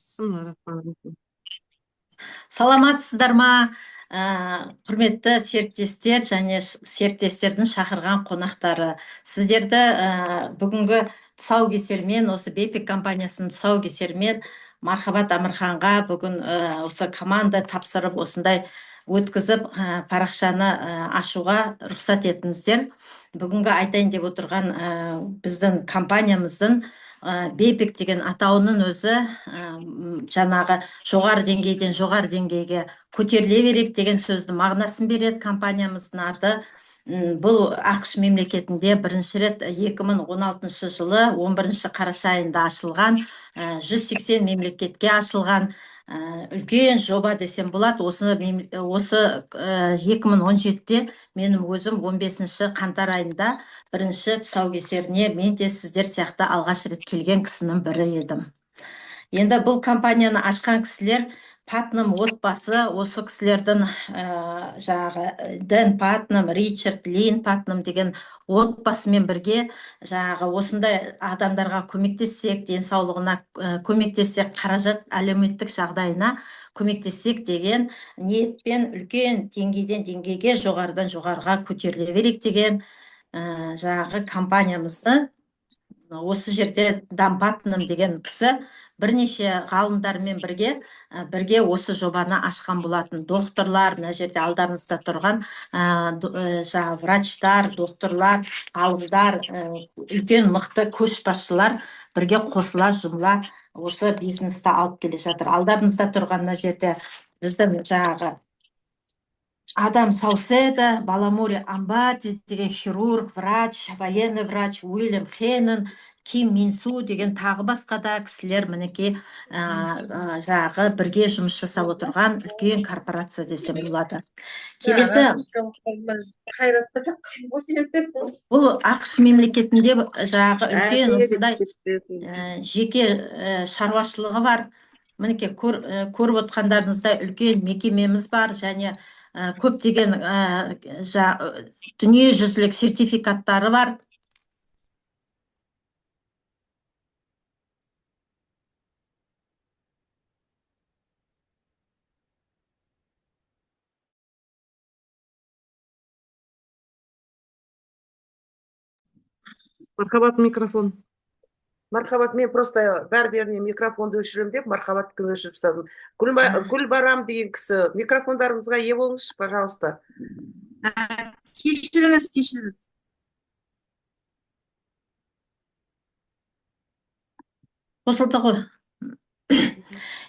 Bismillahirrahmanirrahim. Саламатсыздар ма, құрметті серіктестер және серіктестердің шақырған қонақтары. Сіздерді бүгінгі тұсаукесермен, осы Бепик компаниясының тұсаукесермен Мархабат Амырханға бүгін осы команда тапсырып осындай өткізіп парақшаны ашуға рұқсат етіңіздер. Бүгінгі айтайын деп отырған біздің компаниямыздың Бепик деген атауының өзі жаңағы жоғары деңгейден жоғары деңгейге көтеріле берейік деген сөздің мағынасын береді. Компаниямыздың аты бұл ақш мемлекетінде бірінші рет 2016 жылы 11 қараша айында ашылған, 180 мемлекетке ашылған үлкен жоба десем болады. Осы 2017-те менің өзім 15 қаңтар айында бірінші тұсаукесеріне мен де сіздер сияқты алғаш рет келген кісінің бірі едім. Енді бұл компанияны ашқан кісілер Патнам отбасы, осы кісілердің жаңағы Дэн Патнам, Ричард Лин Патнам деген отбасымен бірге жаңағы осындай адамдарға көмектессек, денсаулығына көмектессек, қаражат әлеуметтік жағдайына көмектессек деген ниетпен үлкен деңгейден деңгейге, жоғарыдан жоғарыға көтеріле берейік деген жаңағы компаниямызды осы жерде Дан Патнам деген кісі бірнеше ғалымдармен бірге осы жобаны ашқан болатын. Докторлар, мына жерде алдарыңызда тұрған жаңағы врачтар, докторлар, ғалымдар, үлкен мықты көшбасшылар бірге қосыла жұмыла осы бизнесті алып келе жатыр. Алдарыңызда тұрған мына жерде біздің жаңағы Адам Сауседа, Баламури Амбати деген хирург, врач, военный врач, Уильям Хеннон, Ким Минсу деген тағы басқа да кісілер мінекей жаңағы бірге жұмыс жасап отырған үлкен корпорация десем болады. Келесі, бұл ақш мемлекетінде жаңағы үлкен осындай жеке шаруашылығы бар. Мінекей көріп отқандарыңыздай үлкен мекемеміз бар және көптеген дүниежүзілік сертификаттары бар. Мархабат, микрофон. Мархабат, мен просто бәрдеріне микрофонды өшірем деп Мархабаттың өшіріп тастадым. Гүлбарам деген кісі, микрофондарыңызға ие болыңызшы, пожалуйста. Кешіріңіз. Қосылды ғой.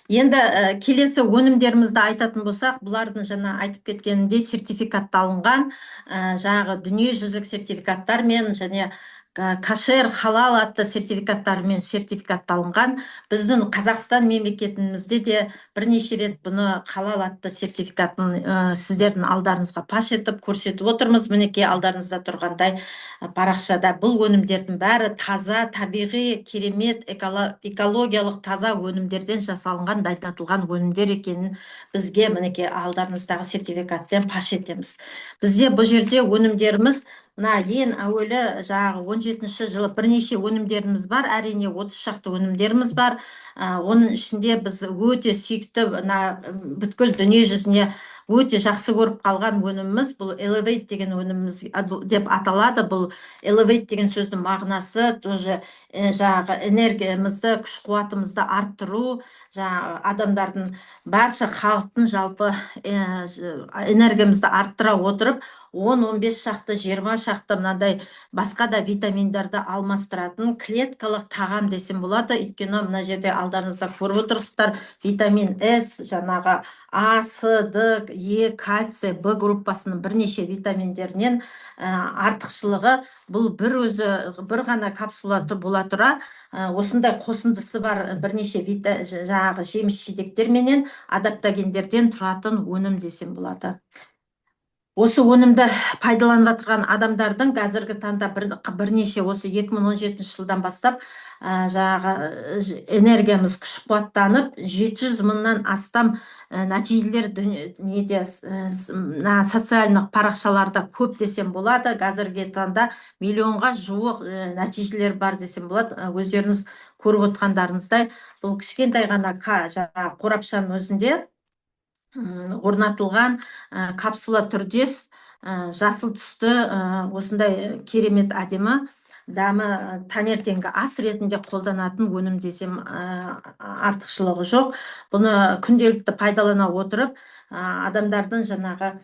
Енді келесі өнімдерімізді айтатын болсақ, бұлардың жаңа айтып кеткенінде сертификатталынған жаңағы дүниежүзілік сертификаттармен және кашер халал атты сертификаттармен сертификатталынған. Біздің Қазақстан мемлекетімізде де бірнеше рет бұны халал атты сертификатын сіздердің алдарыңызға паш етіп көрсетіп отырмыз. Мінекей алдарыңызда тұрғандай парақшада бұл өнімдердің бәрі таза, табиғи, керемет, экологиялық таза өнімдерден жасалынған, дайындатылған өнімдер екенін бізге мінекей алдарыңыздағы сертификатпен паш етеміз. Бізде бұл жерде өнімдеріміз ең әуелі жаңағы 17 жылы бірнеше өнімдеріміз бар, әрине 30 шақты өнімдеріміз бар. Оның ішінде біз өте сүйікті бүткіл дүние жүзіне өте жақсы көріп қалған өніміміз бұл Elevate деген өніміміз деп аталады. Бұл Elevate деген сөздің мағынасы тоже жаңағы энергиямызды, күш қуатымызды арттыру, жаңағы адамдардың барша халықтың жалпы энергиямызды арттыра отырып 10-15 шақты, 20 шақты мынандай басқа да витаминдерді алмастыратын клеткалық тағам десем болады. Өйткені мына жерде алдарыңызда көріп отырсыздар, витамин С, жаңағы А, С, Д, Е, кальций, Б группасының бірнеше витаминдерінен артықшылығы бұл бір ғана капсулаты бола тұра осындай қосындысы бар бірнеше жаңағы жеміс жидектер менен адаптогендерден тұратын өнім десем болады. Осы өнімді пайдаланып жатырған адамдардың қазіргі таңда бірнеше осы 2017 жылдан бастап жаңағы энергиямыз күш қуаттанып 700 мыңнан астам нәтижелер неде социальных парақшаларда көп десем болады. Қазіргі таңда миллионға жуық нәтижелер бар десем болады. Өздеріңіз көріп отырғандарыңыздай бұл кішкентай ғана жаңағы қорапшаның өзінде орнатылған капсула түрдес жасыл түсті осындай керемет әдемі дәмі таңертеңгі ас ретінде қолданатын өнім десем артықшылығы жоқ. Бұны күнделікті пайдалана отырып адамдардың жаңағы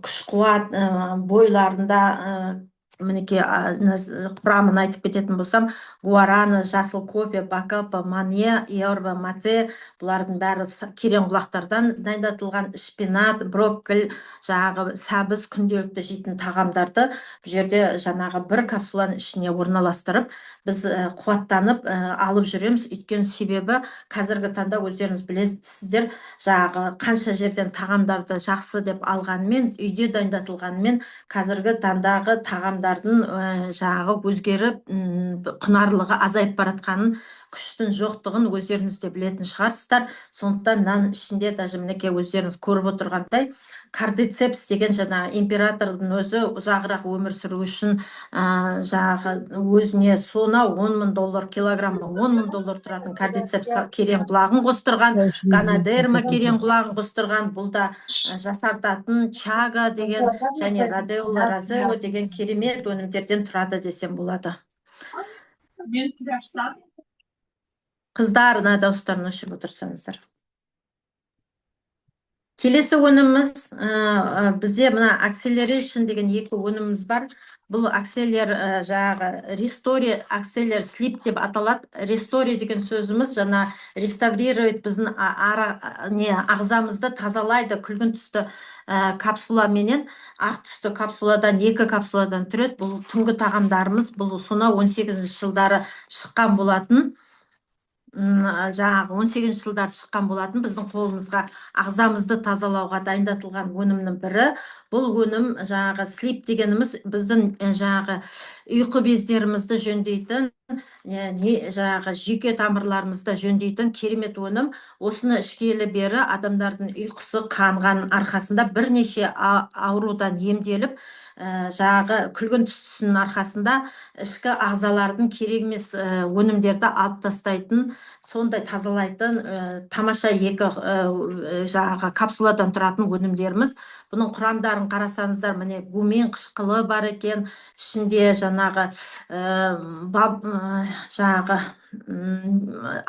күш қуат бойларында мінекей құрамын айтып кететін болсам, гуарана, жасыл кофе, бакапа, мане, иорба, мате, бұлардың бәрі керен құлақтардан дайындатылған, шпинат, брокколи, жаңағы сәбіз күнделікті жейтін тағамдарды бұл жерде жаңағы бір капсуланың ішіне орналастырып біз қуаттанып алып жүреміз. Өйткені себебі қазіргі таңда өздеріңіз білесіздер, жаңағы қанша жерден тағамдарды жақсы деп алғанымен, үйде дайындатылғанымен қазіргі таңдағы тағамдардың жаңағы өзгеріп құнарлығы азайып баратқанын, күштің жоқтығын өздеріңіз де білетін шығарсыздар. Сондықтан нан ішінде даже мінекей өздеріңіз көріп отырғандай кардицепс деген жаңағы императордың өзі ұзағырақ өмір сүру үшін жаңағы өзіне сонау $10.000 килограммы $10.000 тұратын кардицепс керен құлағын қостырған, ганадерма керен құлағын қостырған, бұл да жасартатын чага деген және радеула розело деген керемет өнімдерден тұрады десем болады. Қыздар, дауыстарын өшіріп отырсаңыздар. Келесі өніміміз бізде мына акселерейшн деген екі өніміміз бар. Бұл акселер жаңағы рестори, акселер слип деп аталады. Рестори деген сөзіміз жаңа реставрирует біздің ағзамызды тазалайды. Күлгін түсті капсуламенен, ақ түсті капсуладан, екі капсуладан түреді. Бұл түнгі тағамдарымыз, бұл сонау 18 жылдары шыққан болатын. Жаңағы 18 жылдар шыққан болатын, біздің қолымызға ағзамызды тазалауға дайындатылған өнімнің бірі. Бұл өнім жаңағы слип дегеніміз біздің жаңағы ұйқы бездерімізді жөндейтін, жаңағы жүйке тамырларымызды жөндейтін керемет өнім. Осыны ішкелі бері адамдардың ұйқысы қанған арқасында бірнеше аурудан емделіп, жаңағы күлгін түстісінің арқасында ішкі ағзалардың керек емес өнімдерді алып тастайтын, сондай тазалайтын тамаша екі жаңағы капсуладан тұратын өнімдеріміз. Бұның құрамдарын қарасаңыздар, міне гумен қышқылы бар екен, ішінде жаңағы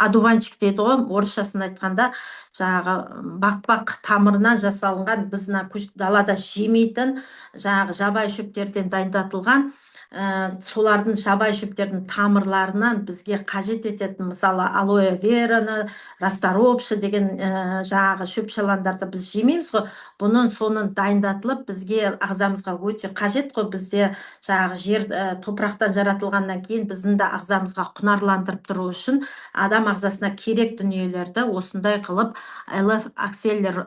адуванчик дейді ғой, орысшасын айтқанда, жаңағы бақбақ тамырынан жасалынған, біз далада жемейтін жаңағы жабай шөптерден дайындатылған, солардың жабай шөптердің тамырларынан бізге қажет ететін, мысалы алоэ вераны, расторопшы деген жаңағы шөп шаландарды біз жемейміз ғой. Бұның соның дайындатылып бізге ағзамызға өте қажет қой. Бізде жаңағы жер топырақтан жаратылғаннан кейін біздің де ағзамызға құнарландырып тұру үшін адам ағзасына керек дүниелерді осындай қылып LF акселер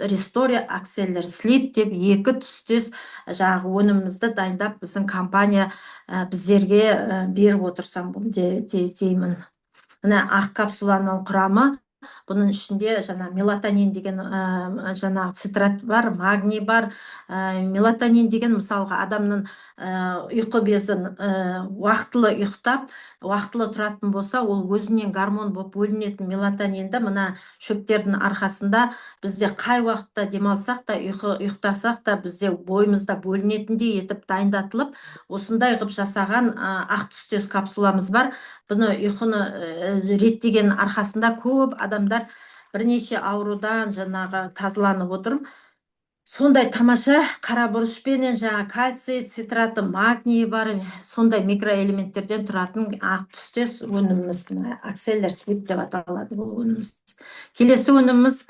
рестори, акселер слип деп екі түстес жаңағы өнімімізді дайындап біздің компания біздерге беріп отырсам деймін. Мына ақ капсуланың құрамы, бұның ішінде жаңа мелатонин деген жаңа цитрат бар, магний бар. Мелатонин деген мысалға адамның ұйқы безін уақытылы ұйықтап, уақытылы тұратын болса, ол өзінен гормон болып бөлінетін мелатонинді мына шөптердің арқасында бізде қай уақытта демалсақ та, ұйықтасақ та бізде бойымызда бөлінетіндей етіп дайындатылып, осындай ғып жасаған ақ түстес капсуламыз бар. Бұны ұйқыны реттеген арқасында көп адамдар бірнеше аурудан жаңағы тазаланып отыр. Сондай тамаша қара бұрышпенен жаңа кальций, цитраты, магний бар, сондай микроэлементтерден тұратын ақ түстес өніміміз, акселер слип деп аталады бұл өніміміз. Келесі өніміміз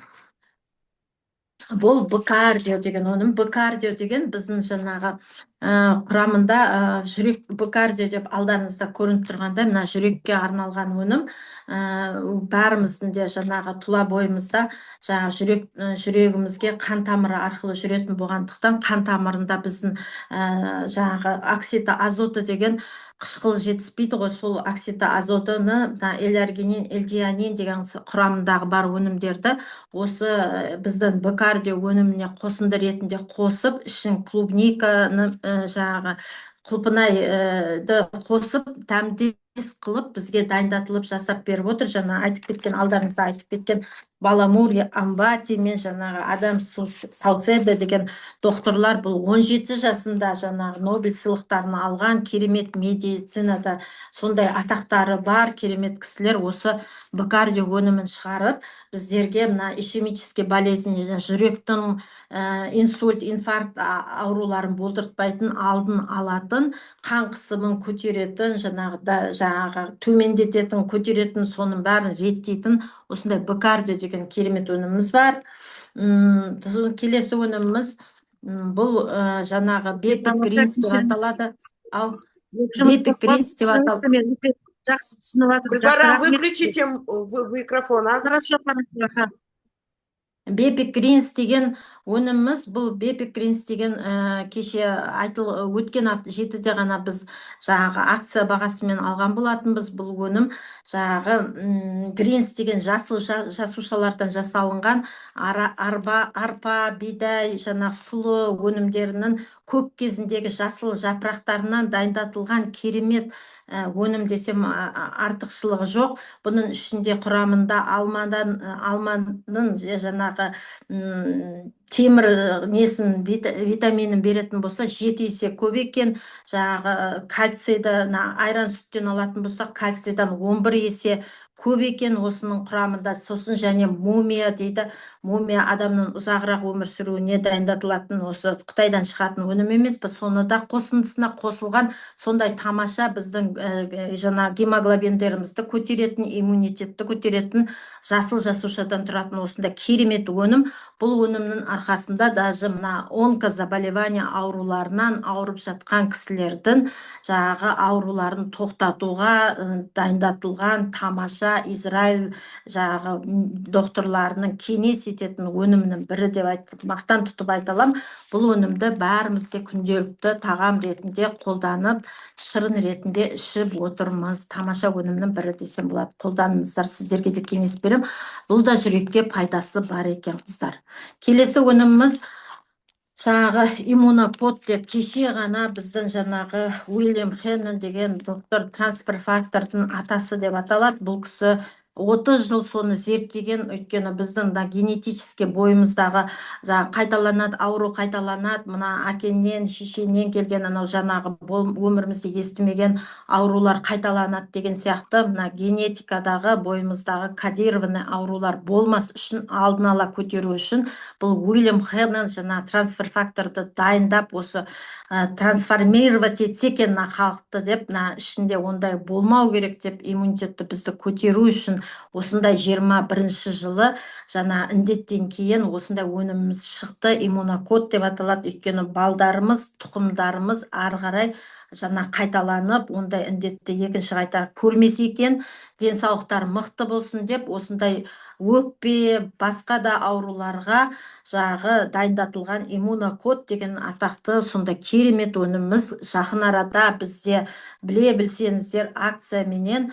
бұл бкардио деген өнім. Бкардио деген біздің жаңағы құрамында жүрек б-кардио деп алдарыңызда көрініп тұрғандай мына жүрекке арналған өнім. Бәріміздің де жаңағы тұла бойымызда жаңағы жүрегімізге қан тамыры арқылы жүретін болғандықтан қан тамырында біздің жаңағы оксид азоты деген қышқыл жетіспейді ғой, сол оксид азотыны эларгинин, элдианин деген құрамындағы бар өнімдерді осы біздің б-кардио өніміне қосынды ретінде қосып, ішін клубниканы жаңағы құлпынайды қосып дәмдес қылып бізге дайындатылып жасап беріп отыр. Жаңа алдарыңызда айтып кеткен Баламури Амбати мен жаңағы Адам Сауседо деген докторлар бұл 17 жасында жаңағы Нобель сыйлықтарын алған керемет медицинада сондай атақтары бар керемет кісілер осы б-кардио өнімін шығарып біздерге мына ишемический болезнь, жүректің инсульт, инфаркт ауруларын болдыртпайтын, алдын алатын, қан қысымын көтеретін, жаңағы төмендететін, көтеретін, соның бәрін реттейтін осындай б-кардио деген керемет өніміміз бар. Сосын келесі өніміміз бұл жаңағы Бепик Гринс деп аталады. Бепик Гринс деп аталады. Мен жақсы түсініп жатырмын. Гүлбарам, выключите микрофон. Хорошо, хорошо. Бепик Гринс деген өніміміз, бұл Бепик Гринс деген кеше өткен апта 7-де ғана біз жаңағы акция бағасымен алған болатынбыз. Бұл өнім жаңағы Гринс деген жасыл жасушалардан жасалынған арпа, бидай, жаңағы сұлы өнімдерінің көк кезіндегі жасыл жапырақтарынан дайындатылған керемет өнім десем артықшылығы жоқ. Бұның ішінде құрамында алманың жаңағы темір витаминін беретін болса 7 есе көп екен. Жаңағы кальцийді айран сүттен алатын болса кальцийдан 11 есе көп екен осының құрамында. Сосын және мумия дейді. Мумия адамның ұзағырақ өмір сүруіне дайындатылатын осы Қытайдан шығатын өнім емес пе, соны да қосындысына қосылған сондай тамаша біздің жаңа гемоглобиндерімізді көтеретін, иммунитетті көтеретін жасыл жасушадан тұратын осындай керемет өнім. Бұл өнімнің арқасында даже мына онкозаболевания ауруларынан ауырып жатқан кісілердің жаңағы ауруларын тоқтатуға дайындатылған тамаша Израиль жаңағы докторларының кеңес ететін өнімнің бірі деп мақтан тұтып айта аламын. Бұл өнімді бәрімізде күнделікті тағам ретінде қолданып, шырын ретінде ішіп отырмыз. Тамаша өнімнің бірі десем болады. Қолданыңыздар, сіздерге де кеңес берем. Бұл да жүрекке пайдасы бар екен, қыздар. Келесі өніміміз жаңағы иммунокод деп кеше ғана біздің жаңағы Уильям Хеннон деген доктор трансфер фактордың атасы деп аталады. Бұл кісі 30 жыл соны зерттеген, өйткені біздің генетически бойымыздағы қайталанады, ауру қайталанады. Мына әкеннен, шешеннен келген анау жаңағы өмірімізде естімеген аурулар қайталанады деген сияқты мына генетикадағы бойымыздағы кодированный аурулар болмас үшін, алдын ала көтеру үшін бұл Уильям Хеннон жаңа трансфер факторды дайындап осы трансформировать етсе екен халықты деп, ішінде ондай болмау керек деп, иммунитетті бізді көтеру үшін осындай 21 жылы жаңа індеттен кейін осындай өніміміз шықты. Иммунокод деп аталады, өйткені балдарымыз, тұқымдарымыз ары қарай жаңа қайталанып, ондай індетті екінші қайта көрмесе екен, денсаулықтар мықты болсын деп, осындай өкпе, басқа да ауруларға жағы дайындатылған иммунокод деген атақты сондай керемет өніміміз жақын арада бізде біле білсеңіздер акцияменен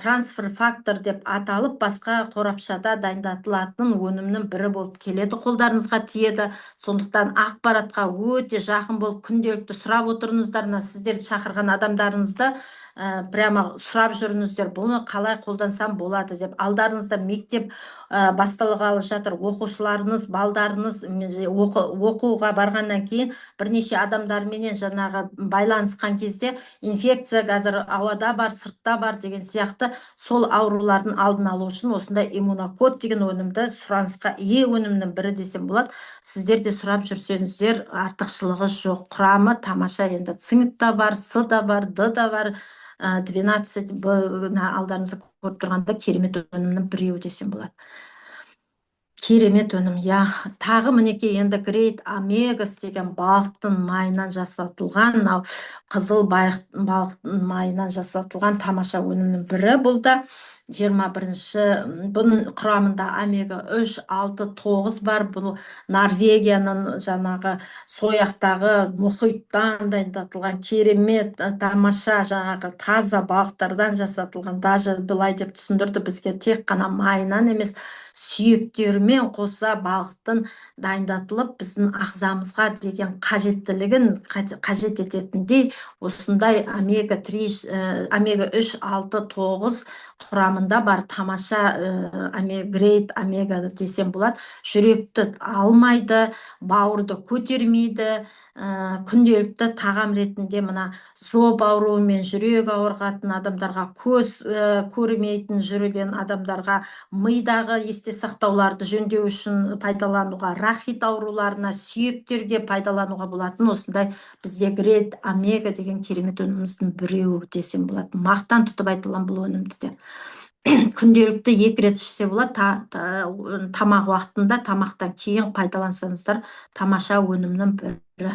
трансфер фактор деп аталып басқа қорапшада дайындатылатын өнімнің бірі болып келеді, қолдарыңызға тиеді. Сондықтан ақпаратқа өте жақын болып күнделікті сұрап отырыңыздар. Сіздерді шақырған адамдарыңызды прямо сұрап жүріңіздер, бұны қалай қолдансам болады деп. Алдарыңызда мектеп басталғалы жатыр, оқушыларыңыз, балдарыңыз оқуға барғаннан кейін бірнеше адамдарменен жаңағы байланысқан кезде инфекция қазір ауада бар, сыртта бар деген сияқты сол аурулардың алдын алу үшін осындай иммунокод деген өнімді сұранысқа ие өнімнің бірі десем болады. Сіздер де сұрап жүрсеңіздер, артықшылығы жоқ. Құрамы тамаша, енді цинк та бар, С да бар, Д да бар, 12 алдарыңызда көріп тұрғанда керемет өнімнің біреуі десем болады. Керемет өнім, иә. Тағы мінекей енді Great Omegas деген балықтың майынан жасатылған, мынау қызыл балықтың майынан жасатылған тамаша өнімнің бірі. Бұл да 21-ші, бұның құрамында омега 3, 6, 9 бар. Бұл Норвегияның жаңағы сояқтағы мұхиттан дайындатылған керемет тамаша жаңағы таза балықтардан жасатылған. Даже былай деп түсіндірді бізге, тек қана майынан емес, сүйектерімен қоса балықтың дайындатылып біздің ағзамызға деген қажеттілігін қажет ететіндей осындай омега 3, 6, 9 құрамында бар тамаша Great Omega десем болады. Жүректі алмайды, бауырды көтермейді, күнделікті тағам ретінде мына зоб ауруымен жүрек ауырған адамдарға, көз көрмейтін жүрген адамдарға, мидағы есте сақтауларды жөндеу үшін пайдалануға, рахит ауруларына, сүйектерге пайдалануға болатын осындай бізде Great Omega деген керемет өніміміздің біреуі десем болады. Мақтан тұтып айтылған бұл өнімді де. Күнделікті 2 рет ішсе болады, тамақ уақытында, тамақтан кейін пайдалансаңыздар, тамаша өнімнің бірі.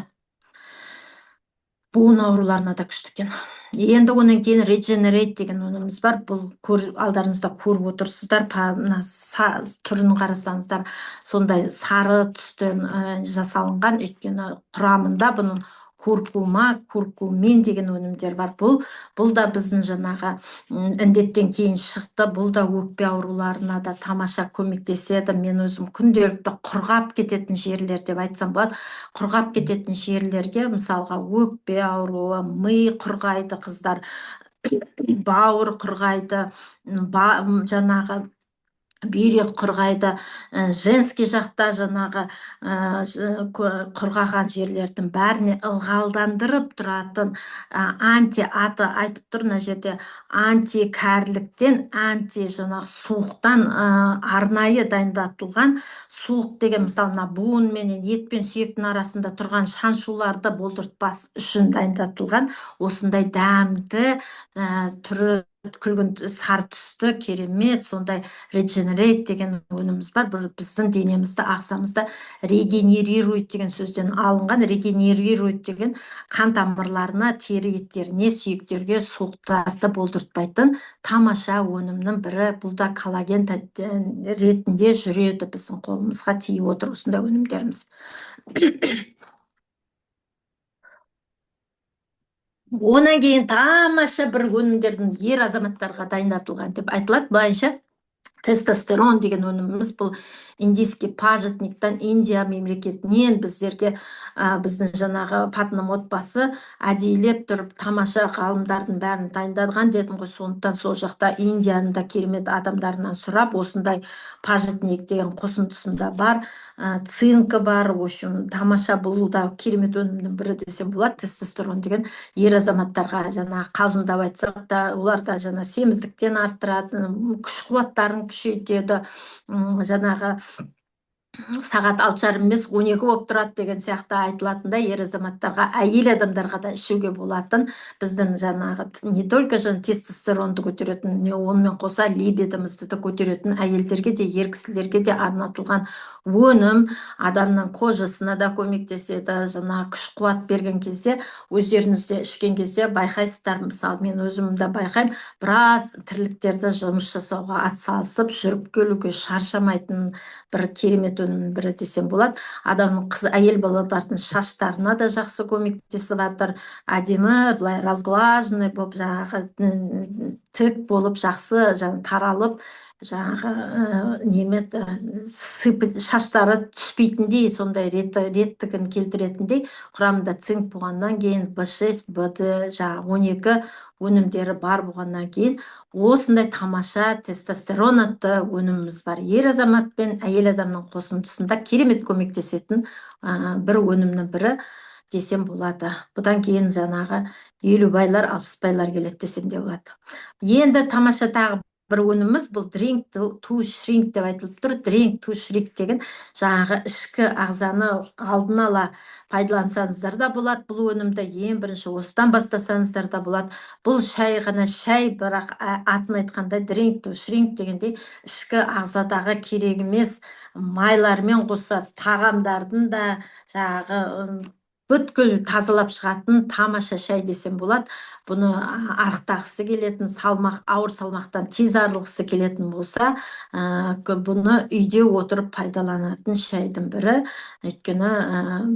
Буын ауруларына да күшті екен. Енді онан кейін Regenerate деген өніміміз бар. Бұл алдарыңызда көріп отырсыздар, түрін қарасаңыздар, сондай сары түстен жасалынған, өйткені құрамында бұның куркумин деген өнімдер бар. Бұл да біздің жаңағы індеттен кейін шықты. Бұл да өкпе ауруларына да тамаша көмектеседі. Мен өзім күнделікті құрғап кететін жерлер деп айтсам болады. Құрғап кететін жерлерге, мысалға өкпе ауруы, ми құрғайды қыздар, бауыр құрғайды, жаңағы бүйрек құрғайды, женский жақта жаңағы құрғаған жерлердің бәріне ылғалдандырып тұратын аты айтып тұр мына жерде, антикәріліктен, жаңағы суықтан арнайы дайындатылған. Суық деген мысалы буын менен ет пен сүйектің арасында тұрған шаншуларды болдыртпас үшін дайындатылған осындай дәмді, түрі күлгін сары түсті керемет сондай Regenerate деген өніміміз бар. Біздің денемізді, ағзамызды регенерирует деген сөзден алынған. Регенерирует деген қан тамырларына, тері еттеріне, сүйектерге суықтарды болдыртпайтын тамаша өнімнің бірі. Бұл да коллаген ретінде жүреді, біздің қолымызға тиіп отыр осындай өнімдеріміз. Онан кейін тамаша бір өнімдердің ер азаматтарға дайындатылған деп айтылады. Былайша тестостерон деген өніміміз, бұл индийский пажитниктан, Индия мемлекетінен біздерге біздің жаңағы Патным отбасы әдейілеп тұрып тамаша ғалымдардың бәрін дайындатқан дедім ғой. Сондықтан сол жақта Индияның да керемет адамдарынан сұрап, осындай пажитник деген қосындысында бар, цинкі бар. В общем, тамаша, бұл да керемет өнімнің бірі десем болады. Тестостерон деген ер азаматтарға жаңағы қалжыңдап айтсақ да, оларда жаңа семіздіктен арттырады, күш қуаттарын күшейтеді, жаңағы сағат 6:30 емес 12 болып тұрады деген сияқты айтылатындай ер азаматтарға, әйел адамдарға да ішуге болатын. Біздің жаңағы не только тестостеронды көтеретін, онымен қоса либидомызды да көтеретін әйелдерге де, ер кісілерге де арнатылған өнім. Адамның кожасына да көмектеседі. Жаңағы күш қуат берген кезде, өздеріңізде ішкен кезде байқайсыздар. Мысалы, мен өзімді байқаймын, біраз тірліктерді жұмыс жасауға атсалысып, жүріп келуге шаршамайтын бір керемет өнімнің бірі десем болады. Адамның әйел балалардың шаштарына да жақсы көмектесіп жатыр. Әдемі, былай разглаженный болып, жаңағы тік болып, жақсы таралып, жаңағы шаштары түспейтіндей, сондай реттігін келтіретіндей, құрамында цинк болғаннан кейін B6, B2, 12 өнімдері бар болғаннан кейін осындай тамаша тестостерон атты өніміміз бар. Ер азамат пен әйел адамның қосындысында керемет көмектесетін бір өнімнің бірі десем болады. Бұдан кейін жаңағы 50 байлар, 60 байлар келеді десем де болады. Енді тамаша тағы бір өніміміз бұл drink to shrink деп айтылып тұр. Drink to shrink деген жаңағы ішкі ағзаны алдын ала пайдалансаңыздар да болады. Бұл өнімді ең бірінші осыдан бастасаңыздар да болады. Бұл шай ғана шай, бірақ атын айтқанда drink to shrink дегенде ішкі ағзадағы керек емес майлармен қоса тағамдардың да жаңағы бүткіл тазалап шығатын тамаша шай десем болады. Бұны арықтағысы келетін, ауыр салмақтан тез арылғысы келетін болса, бұны үйде отырып пайдаланатын шайдың бірі. Өйткені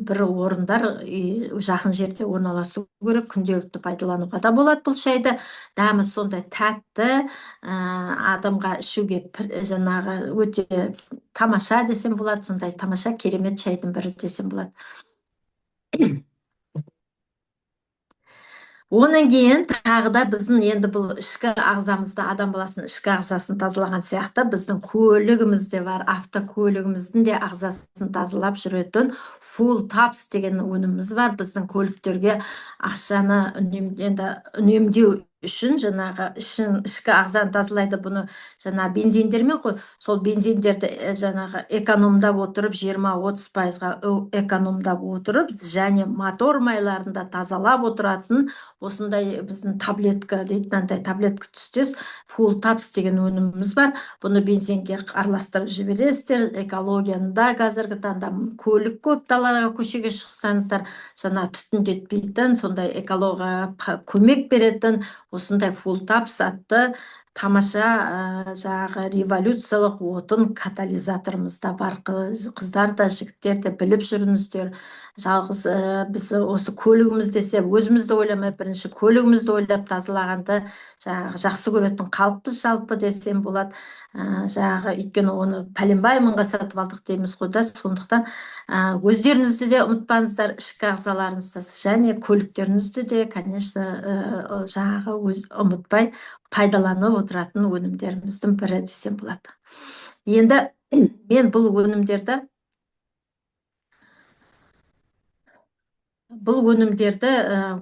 бір орындар жақын жерде орналасу керек, күнделікті пайдалануға да болады бұл шайды. Дәмі сондай тәтті, адамға ішуге жаңағы өте тамаша десем болады, сондай тамаша керемет шайдың бірі десем болады. Онан кейін тағы да біздің енді бұл ішкі ағзамызды, адам баласының ішкі ағзасын тазалаған сияқты біздің көлігіміз де бар. Автокөлігіміздің де ағзасын тазалап жүретін Full Taps деген өніміміз бар. Біздің көліктерге ақшаны үнемдеу үшін жаңағы ішкі ағзаны тазалайды. Бұны жаңа бензиндермен қой, сол бензиндерді жаңағы экономдап отырып, 20-30%-ға экономдап отырып, және мотор майларында тазалап отыратын осындай біздің таблетка дейтін таблетка түстес Full Taps деген өніміміз бар. Бұны бензинге араластырып жібересіздер. Экологияны қазіргі таңда көлік көп, далаға көшеге шықсаңыздар, жаңа түтіндетпейтін, сондай экологияға көмек беретін осындай Full Taps атты тамаша жаңағы революциялық отын катализаторымыз да бар. Қыздар да, жігіттер де біліп жүріңіздер. Жалғыз біз осы көлігіміз десе, өзімізді ойламай, бірінші көлігімізді ойлап тазалағанды жақсы көретін халықпыз жалпы десем болады. Жаңағы өйткені оны пәленбай мыңға сатып алдық дейміз ғой да. Сондықтан өздеріңізді де ұмытпаңыздар, ішкі ағзаларыңызды және көліктеріңізді де, конечно, жаңағы ұмытпай пайдаланып отыратын өнімдеріміздің бірі десем болады. Енді мен бұл өнімдерді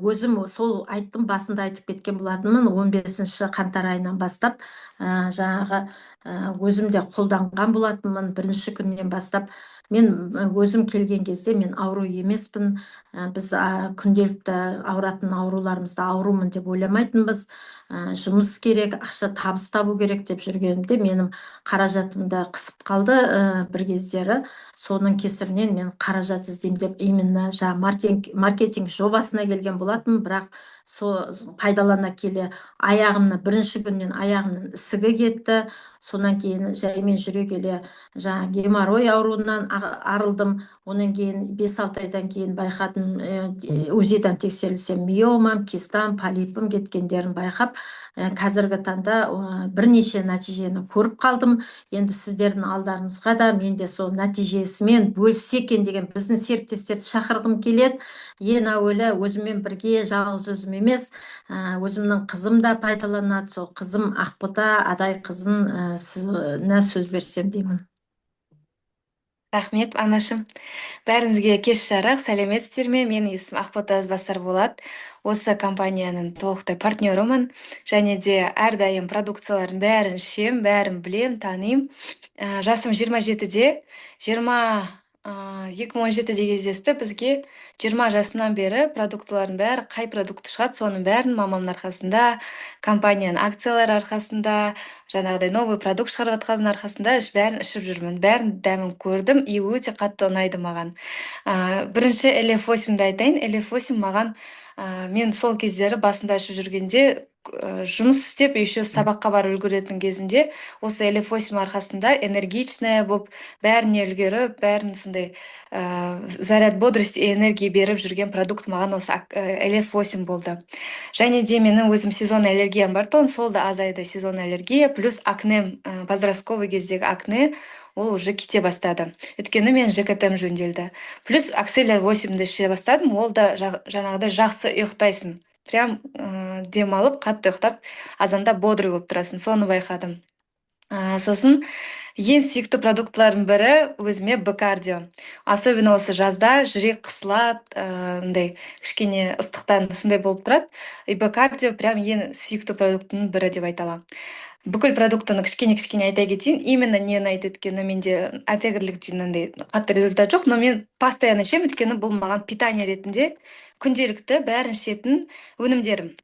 өзім сол айттым, басында айтып кеткен болатынмын. 15 қаңтар айынан бастап жаңағы өзім де қолданған болатынмын. Бірінші күннен бастап мен өзім келген кезде мен ауру емеспін. Біз күнделікті ауыратын ауруларымызды аурумын деп ойламайтынбыз. Жұмыс керек, ақша табыс табу керек деп жүргенімде менің қаражатымды қысып қалды бір кездері. Соның кесірінен мен қаражат іздеймін деп именно маркетинг жобасына келген болатын, бірақ пайдалана келе бірінші күннен аяғымның ісігі кетті. Сонан кейін жаймен жүре келе геморрой ауруынан арылдым. Онан кейін 5-6 айдан кейін байқадым, УЗИ-дан тексерілсем миомам, кистам, полипім кеткендерін байқап, қазіргі таңда бірнеше нәтижені көріп қалдым. Енді сіздердің алдарыңызға да менде сол нәтижесімен бөліссе екен деген біздің серіктестерді шақырғым келеді. Ең әуелі өзіммен бірге, жалғыз өзім емес, өзімнің қызым да пайдаланады. Сол қызым Ақбота Адай қызын сөз берсем деймін. Рахмет, анашым. Бәріңізге кеш жарық, сәлеметсіздер ме? Менің есімім Ақбота Ізбасар болады. Осы компанияның толықтай партнерымын. Және де әрдайым продукциялардың бәрін ішем, бәрін білем, танимын. Жасым 27-де, 2017-де кездесті. Бізге 20 жасымнан бері продуктылардың бәрі, қай продукты шығады, соның бәрін мамамның арқасында, компанияның акциялары арқасында, жаңағыдай новый продукт шығарып жатқанның арқасында бәрін ішіп жүрмін. Бәрін дәмін көрдім, и өте қатты ұнайды маған. Бірінші LF8-ді айтайын. LF8 маған мен сол кездері басында ішіп жүргенде жұмыс істеп, еще сабаққа барып үлгеретін кезімде осы LF8 арқасында энергичная болып, бәріне үлгеріп, бәрін сондай заряд бодрости и энергии беріп жүрген продукт маған осы LF8 болды. Және де менің өзім сезон аллергиям бар, сол да азайды, сезон аллергия, плюс акне, подростковый кездегі акне, ол уже кете бастады. Өткені мен ЖКТ-м жөнделді. Плюс акселер 8-ді іше бастадым, ол да жаңағыдай жақсы ұйықтайсың. Прям демалып, қатты ұйықтап, азанда бодрый болып тұрасың, соны байқадым. Сосын ең сүйікті продуктлардың бірі өзіме Б-кардио. Особенно осы жазда жүрек қысылады, кішкене ыстықтан сондай болып тұрады. И Б-кардио прям ең сүйікті продукттың бірі деп айталам. бүкіл продуктыны кішкене айта кетейін. Именно не ұнайды өйткені менде әтегірлік дейін андай қатты результат жоқ, но мен постоянно ішемін, өйткені бұл маған питание ретінде күнделікті бәрін ішетін өнімдерім.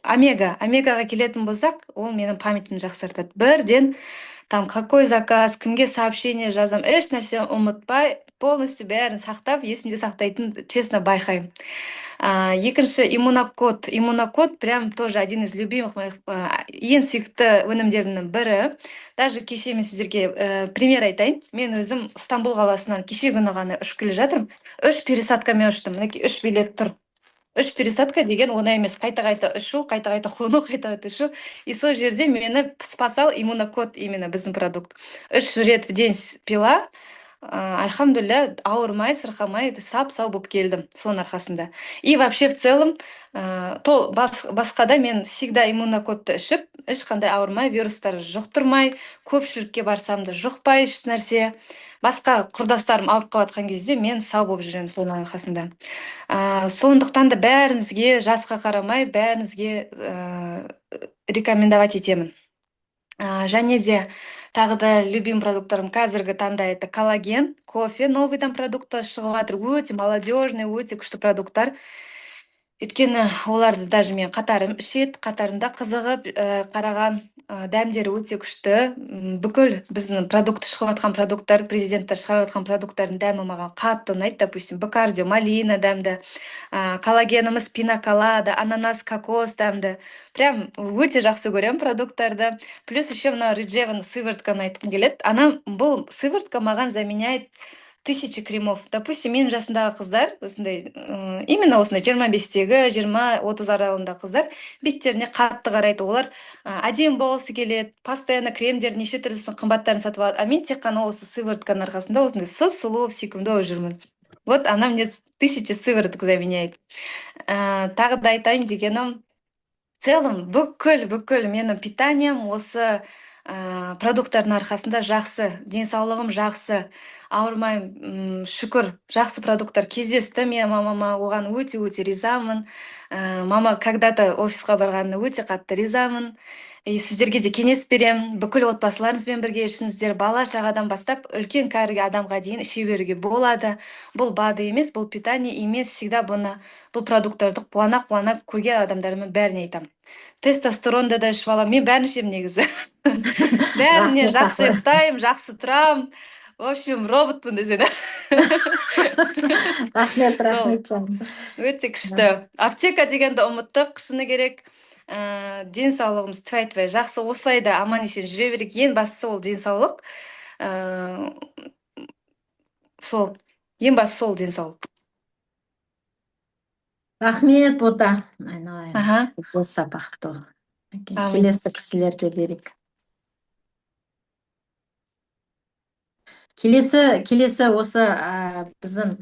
Омегаға келетін болсақ, ол менің памятімді жақсартады. Бірден там какой заказ, кімге сообщение жазам, еш нәрсе ұмытпай, полностью бәрін сақтап, есімде сақтайтын, честно байқаймын. Екінші иммунокод. Иммунокод прям тоже один из любимых моих ең сүйікті өнімдерімнің бірі. Даже кеше мен сіздерге пример айтайын. Мен өзім Стамбул қаласынан кеше күні ғана ұшып келе жатырмын. 3 пересадкамен ұштым. Мінекей 3 билет тұр. 3 пересадка деген оңай емес. Қайта ұшу, қайта қону, қайта ұшу. И сол жерде мені спасал иммунокод, именно біздің продукт. 3 рет в день пила. Альхамдулилля, ауырмай, сырқамай, сау болып келдім соның арқасында. И вообще в целом, басқада мен всегда иммунокодты ішіп, ешқандай ауырмай, вирустар жұқтырмай, көпшілікке барсам да жұқпай еш нәрсе. Басқа құрдастарым ауырып қалатқан кезде мен сау болып жүремін соның арқасында. Сондықтан да бәріңізге, жасқа қарамай, бәріңізге рекомендовать етемін. Және де тағы да любим продукттарым қазіргі таңда это коллаген, кофе, новыйдан продукттар шығып жатыр. Өте молодежный, өте күшті продукттар. Өйткені оларды даже мен қатарымда қызығып қараған дәмдері өте күшті. Бүкіл біздің шығып жатқан продукттар, президенттер шығарып жатқан продукттардың дәмі маған қатты ұнайды. Допустим, бакардио, малина дәмді, коллагеніміз пинаколада, ананас, кокос дәмді. Прям өте жақсы көремін продукттарды. Плюс еще мына Реджеваның сыворотканы айтқым келеді. Бұл сыворотка маған заменяет 1000 кремов. Допустим, менің жасымдағы қыздар, именно осындай 25-тегі, 20-30 аралығында қыздар беттеріне қатты қарайды. Олар әдемі болғысы келеді, постоянно кремдер неше түрлісін қымбаттарын сатып алады. А мен тек қана осы сыворотканың арқасында осындай сұп-сұлу, сүйкімді болып жүрмін. Вот она мне 1000 сывороток заменяет. Тағы да айтайын дегенім, в целом бүкіл менің питанием осы продукттардың арқасында жақсы, денсаулығым жақсы, ауырмай, шүкір, жақсы продукттар кездесті. Мен мамама оған өте ризамын. Мама когда-то офисқа барғанына өте қатты ризамын. Сіздерге де кеңес беремін. Бүкіл отбасыларыңызбен бірге ішіңіздер, бала шағадан бастап үлкен кәрі адамға дейін іше беруге болады. Бұл БАДы емес, бұл питание емес. Всегда бұл продукттарды қуана көрген адамдарымның бәріне айтамын. Тестостеронда да ішіп аламын. Мен бәрін ішемін негізі. Бәріне жақсы ұйықтаймын, жақсы тұрамын. В общем, роботпын десең. Рахмет жаным. Өте күшті. Аптека дегенді ұмыттық, шыны керек. Денсаулығымыз тфай жақсы, осылай да аман есен жүре берейік. Ең бастысы ол денсаулық. Ең бастысы сол денсаулық. Рахмет, Бота. Айналайын. Болса бақытты. Келесі кісілерге берейік. Келесі осы біздің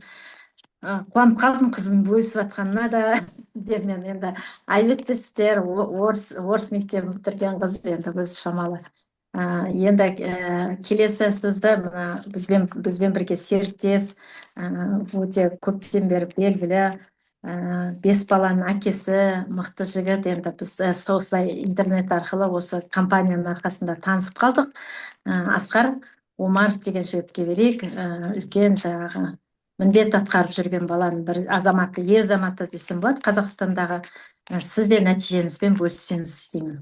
қуанып қалдым қызым бөлісіп жатқанына да. Мен енді айбеттесіздер, орыс мектебін бітірген қыз, енді өз шамалы. Енді келесі сөзді бізбен бірге серіктес, өте көптен бері белгілі 5 баланың әкесі, мықты жігіт. Енді біз осылай интернет арқылы осы компанияның арқасында танысып қалдық. Асқар Омаров деген жігітке берейік. Үлкен жаңағы міндет атқарып жүрген баланың бір азаматы, ер азаматы десем болады Қазақстандағы. Сіз де нәтижеңізбен бөліссеңіз деймін.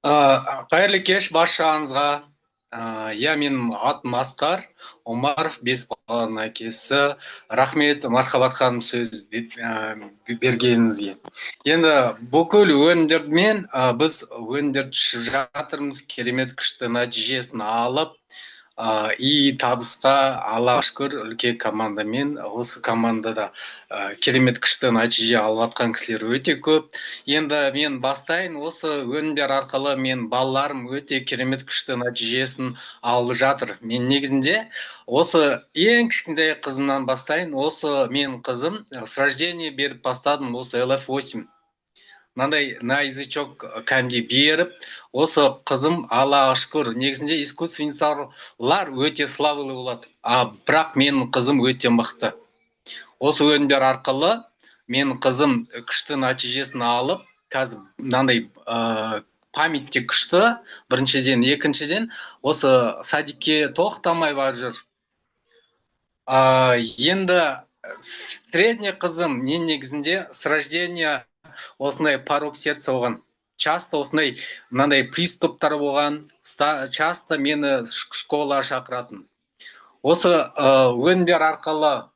Қайырлы кеш баршаңызға. Менің атым Асқар Омаров, 5 баланың әкесі. Рахмет, мархабат ханым, сөз бергеніңізге. Енді бүкіл өнімдермен біз өнімдерді ішіп жатырмыз, керемет күшті нәтижесін алып, и табысқа Аллаға шүкір үлкен командамен, осы командада керемет күшті нәтиже алып жатқан кісілер өте көп. Енді мен бастайын, осы өнімдер арқылы мен балаларым өте керемет күшті нәтижесін алып жатыр. Мен негізінде осы ең кішкентай қызымнан бастайын. Осы мен қызым с рождения беріп бастадым, осы LF8. Мынандай на язычок кәнде беріп, осы қызым Аллаға шүкір, негізінде искусственный интеллектуалдар өте слабылы болады. Бірақ менің қызым өте мықты. Осы өнімдер арқылы менің қызым күшті нәтижесін алып, қазір мынандай память те күшті, біріншіден, екіншіден, осы садикке тоқтамай барып жүр. Енді средний қызым мен негізінде с рождения осындай порог сердца болған. Часто осындай мынандай приступтар болған, часто мені школаға шақыратын. Осы өнімдер арқылы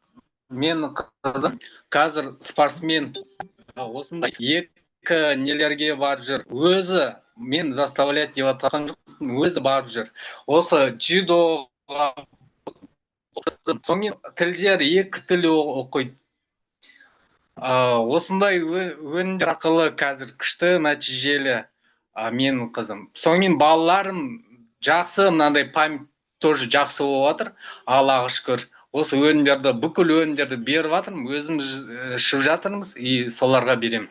менің қызым қазір спортсмен, осындай екі нелерге барып жүр. Өзі мен заставлять деп атқан жоқпын, өзі барып жүр. Осы джидоға, сонымен тілдер екі тіл оқиды. Осындай өнімдер арқылы қазір күшті нәтижелі менің қызым. Сонымен балаларым жақсы, мынандай память тоже жақсы болып жатыр, Аллаға шүкір. Осы өнімдерді, бүкіл өнімдерді беріп жатырмын, өзіміз ішіп жатырмыз, и соларға берем.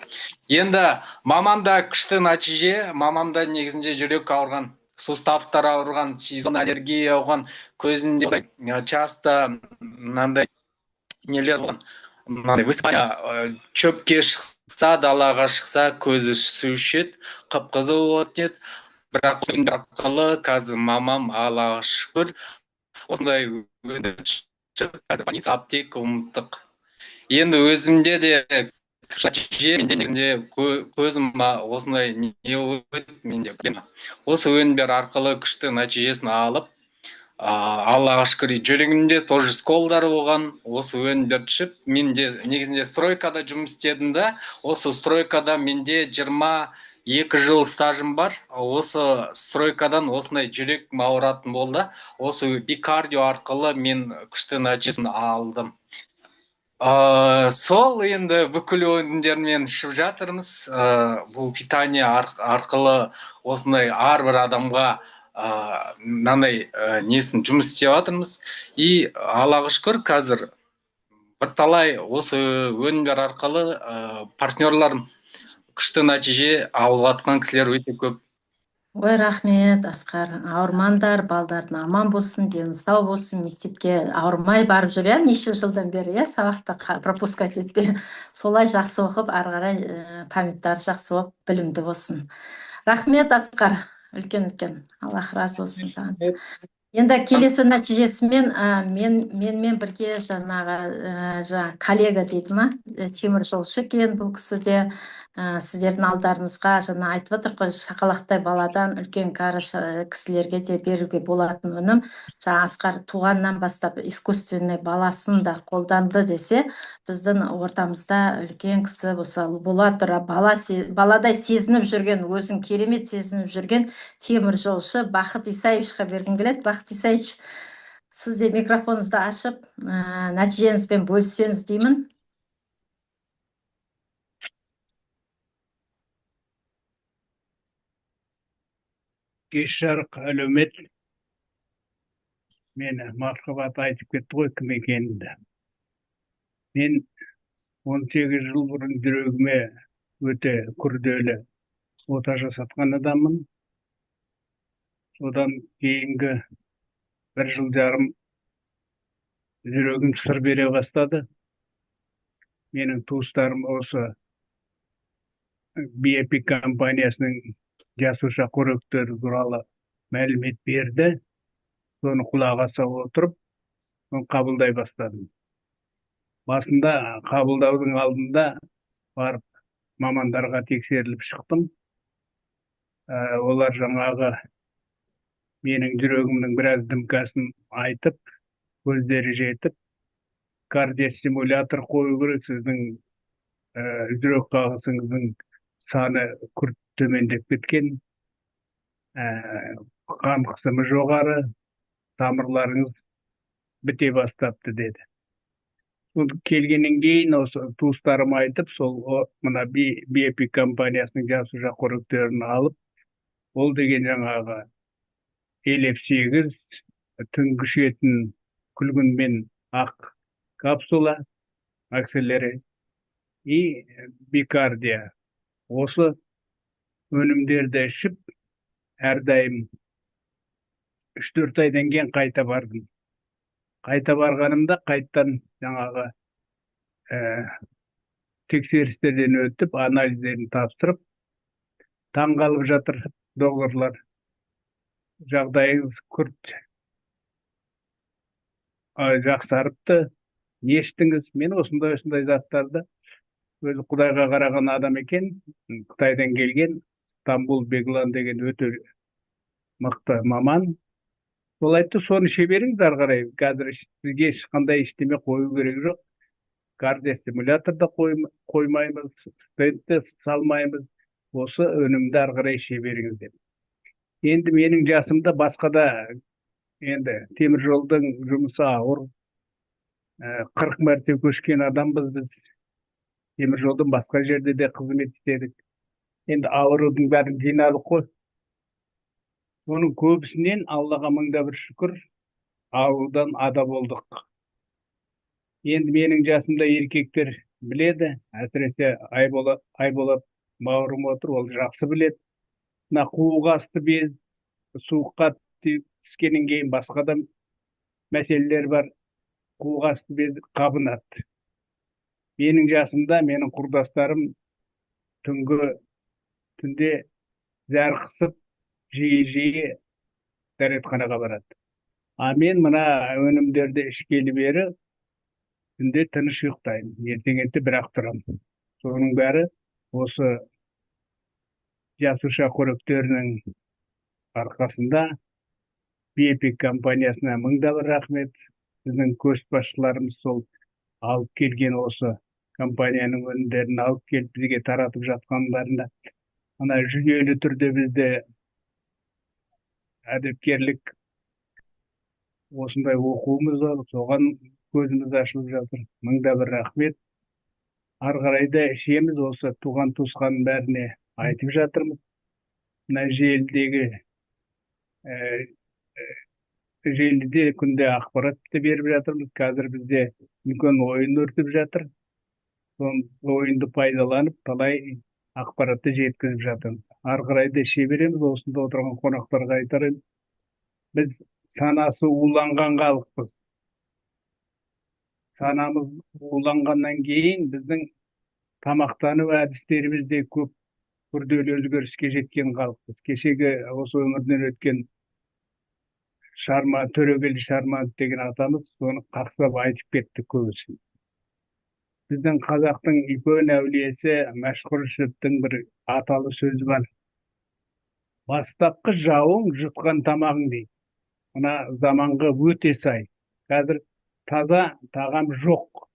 Енді мамамда күшті нәтиже, мамамда негізінде жүрек ауырған, суставтар ауырған, сезон аллергия ауырған, көзінде часто мынандай нелер болған. Чөпке шықса, далаға шықса, көзі су ішеді, қып-қызыл болады. Бірақ өнімдер арқылы қазір мамам, Аллаға шүкір, осындай қазір больница, аптека ұмыттық. Енді өзімде де нәтиже, менде негізінде көзім осындай не өтіп, менде осы өнімдер арқылы күшті нәтижесін алып, Аллаға шүкір, жүрегімде тоже сколдар болған, осы өнімдерді ішіп, менде негізінде стройкада жұмыс істедім да, осы стройкада менде 22 жыл стажым бар. Осы стройкадан осындай жүрек ауыратын болды. Осы бикардио арқылы мен күшті нәтижесін алдым. Сол енді бүкіл өнімдермен ішіп жатырмыз. Бұл питание арқылы осындай әрбір адамға мынандай несін жұмыс істеп жатырмыз. И Аллаға шүкір, қазір бірталай осы өнімдер арқылы партнерларым күшті нәтиже алып жатқан кісілер өте көп. Ой, рахмет, Асқар. Ауырмаңдар, балдардың аман болсын, дені сау болсын, мектепке ауырмай барып жүр, иә, неше жылдан бері, иә, сабақты пропускать етпей. Солай жақсы оқып, ары қарай памяттары жақсы болып, білімді болсын. Рахмет, Асқар. Үлкен. Аллах разы болсын саған. Енді келесі нәтижесімен менімен бірге жаңағы коллега дейді ма, темір жолшы екен бұл кісі де. Сіздердің алдарыңызға жаңа айтып отыр ғой, шақалақтай баладан үлкен кәрі кісілерге де беруге болатын өнім. Жаңа Асқар туғаннан бастап искусственный баласын да қолданды десе, біздің ортамызда үлкен кісі бола тұра баладай сезініп жүрген, өзін керемет сезініп жүрген темір жолшы Бақыт Исаевичқа бергім келеді. Бақыт Исаевич, сіз де микрофоныңызды ашып, нәтижеңізбен бөліссеңіз деймін. Кеш жарық әлеумет мені мархабат айтып кетті ғой кім екенімді. Мен 18 жыл бұрын жүрегіме өте күрделі ота жасатқан адаммын. Содан кейінгі 1 жыл жарым жүрегім сыр бере бастады. Менің туыстарым осы BAP компаниясының жасуша қоректері туралы мәлімет берді. Соны құлақ аса отырып, соны қабылдай бастадым. Басында қабылдаудың алдында барып мамандарға тексеріліп шықтым. Олар жаңағы менің жүрегімнің біраз дімкасын айтып, көздері жетіп, кардиостимулятор қою керек, сіздің жүрек қағысыңыздың саны күрт төмендеп кеткен, қан қысымы жоғары, тамырларыңыз біте бастапты деді. Келгеннен кейін осы туыстарым айтып, сол мына BAP компаниясының жасуша қоректерін алып, ол деген жаңағы LF8 түнгі ішетін күлгінмен ақ капсула, акселері и бикардия. Осы өнімдерді ішіп, әрдайым 3-4 айдан кейін қайта бардым. Қайта барғанымда қайттан жаңағы тексерістерден өтіп, анализдерін тапсырып, таңғалып жатыр доғырлар. Жағдайыңыз күрт жақсарыпты. Не іштіңіз? Мен осындай заттарды өзі Құдайға қараған адам екен, Қытайдан келген Стамбул Беглан деген өте мықты маман. Ол айтты, соны іше беріңіз ары қарай. Қазір сізге ешқандай ештеме қою керек жоқ. Кардиостимулятор да қоймаймыз, стентті салмаймыз. Осы өнімді ары қарай іше беріңіз деп. Енді менің жасымда басқада, енді темір жолдың жұмысы ауыр, 40 мәрте көшкен адамбыз біз. Темір жолдың басқа жерде де қызмет істедік. Енді аурудың бәрін жинадық қой. Оның көбісінен Аллаға мыңда бір шүкір, аурудан ада болдық. Енді менің жасымда еркектер біледі, әсіресе Айболат бауырым отыр, ол жақсы біледі. Мына қуық асты без, суыққа түскеннен кейін басқа да мәселелер бар. Қуық асты без қабынады. Менің жасымда менің құрдастарым түнде зәрқысып, жиі дәретханаға барады. Мен мына өнімдерді ішкелі бері түнде тыныш ұйықтаймын. Ертеңінде бірақ тұрамын. Соның бәрі осы жасуша қоректерінің арқасында Биопик компаниясына мыңда бір рахмет. Біздің көшбасшыларымыз сол алып келген осы компанияның өнімдерін алып келіп бізге таратып жатқандарында, ана жүйелі түрде бізде әдепкерлік осындай оқуымыз бар, соған көзіміз ашылып жатыр. Мыңда бір рахмет. Ары қарай да ішеміз, осы туған туысқанның бәріне айтып жатырмыз. Мына желіде күнде ақпаратты беріп жатырмыз. Қазір бізде үлкен ойын өртіп жатыр. Сол ойынды пайдаланып, талай ақпаратты жеткізіп жатырмыз. Ары қарай да іше береміз. Осында отырған қонақтарға айтарым, біз санасы уланған халықпыз. Санамыз уланғаннан кейін біздің тамақтану әдістеріміз де көп күрделі өзгеріске жеткен халықпыз. Кешегі осы өмірден өткен Төрегелді Шарманов деген атамыз соны қақсап айтып кетті көбісін. Біздің қазақтың үлкен әулиесі Мәшһүр Жүсіптің бір аталы сөзі бар. Бастапқы жауың жұтқан тамағың дейді. Мына заманға өте сай. Қазір таза тағам жоқ.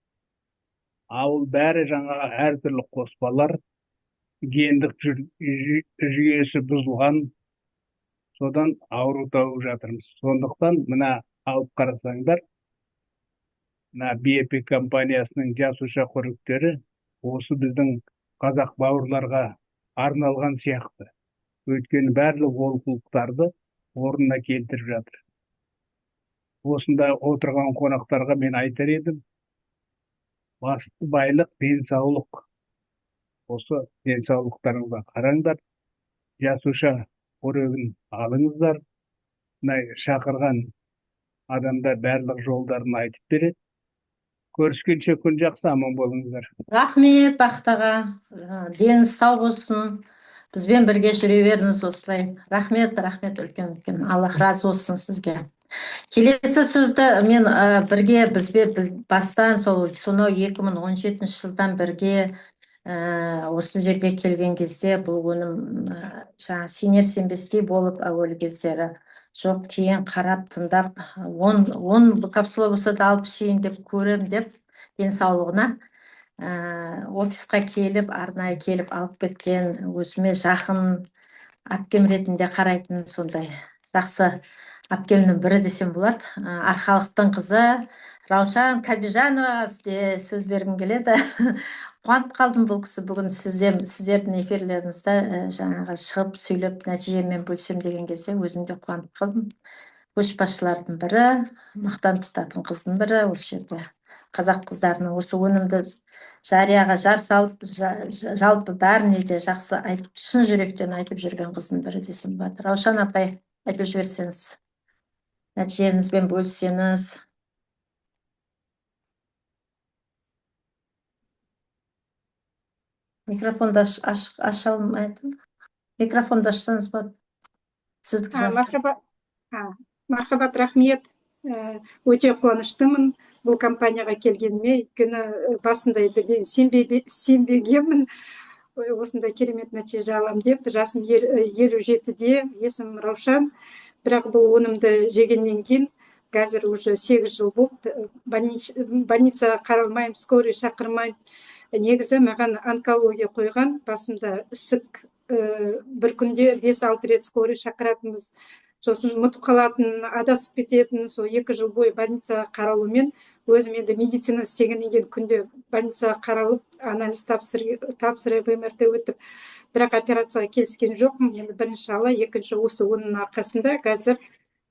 Ауыл бәрі жаңағы әртүрлі қоспалар, гендік жүйесі бұзылған, содан ауру тауып жатырмыз. Сондықтан мына алып қарасаңдар, мына Биопик компаниясының жасуша қоректері осы біздің қазақ бауырларға арналған сияқты. Өйткені барлық олқылықтарды орнына келтіріп жатыр. Осында отырған қонақтарға мен айтар едім, басты байлық денсаулық. Осы денсаулықтарыңызға қараңдар, жасуша қорегін алыңыздар. Шақырған адамдар барлық жолдарын айтып береді. Көріскенше күн жақсы, аман болыңыздар. Рахмет Бақыт аға. Деніңіз сау болсын. Бізбен бірге жүре беріңіз осылай. Рахмет үлкен. Аллах разы болсын сізге. Келесі сөзді мен бастан сонау 2017 жылдан бірге осы жерге келген кезде бұл өнім сенер сенбестей болып әуелі кездері жоқ, кейін қарап тыңдап 10 капсула болса да алып ішейін деп көрем деп денсаулығына офисқа келіп, арнайы келіп алып кеткен, өзіме жақын әпкем ретінде қарайтын сондай жақсы әпкемнің бірі десем болады. Арқалықтың қызы Раушан Кабижанова сізде сөз бергім келеді. Қуанып қалдым бұл кісі бүгін сіздердің эфирлеріңізді жаңағы шығып сөйлеп нәтижемен бөлсем деген кезде өзім де қуанып қалдым. Көшбасшылардың бірі, мақтан тұтатын қыздың бірі, осы жерде қазақ қыздарының осы өнімді жарияға жар салып, жалпы бәріне де жақсы айтып, шын жүректен айтып жүрген қыздың бірі десем болады. Раушан апай, айтып жіберсеңіз, нәтижеңізбен бөлсеңіз. Микрофонды аша алмайтын. Микрофонды ашсаңыз болады. Сіздікі жабық. Мархабат, рахмет. Өте қуаныштымын бұл компанияға келгеніме. Өйткені басында енді мен сенбегенмін осындай керемет нәтиже алам деп. Жасым 57-де, есімім Раушан. Бірақ бұл өнімді жегеннен кейін қазір уже 8 жыл болды. Больницаға қаралмаймын, скорый шақырмаймын. Негізі маған онкология қойған, басымда ісік, бір күнде 5-6 рет скорый шақыратынбыз. Сосын ұмытып қалатын, адасып кететін, сол 2 жыл бойы больницаға қаралумен өзім енді медицина істегеннен кейін күнде больницаға қаралып, анализ тапсырып, МРТ өтіп, бірақ операцияға келіскен жоқпын. Енді бірінші ала, екінші осы өнімнің арқасында қазір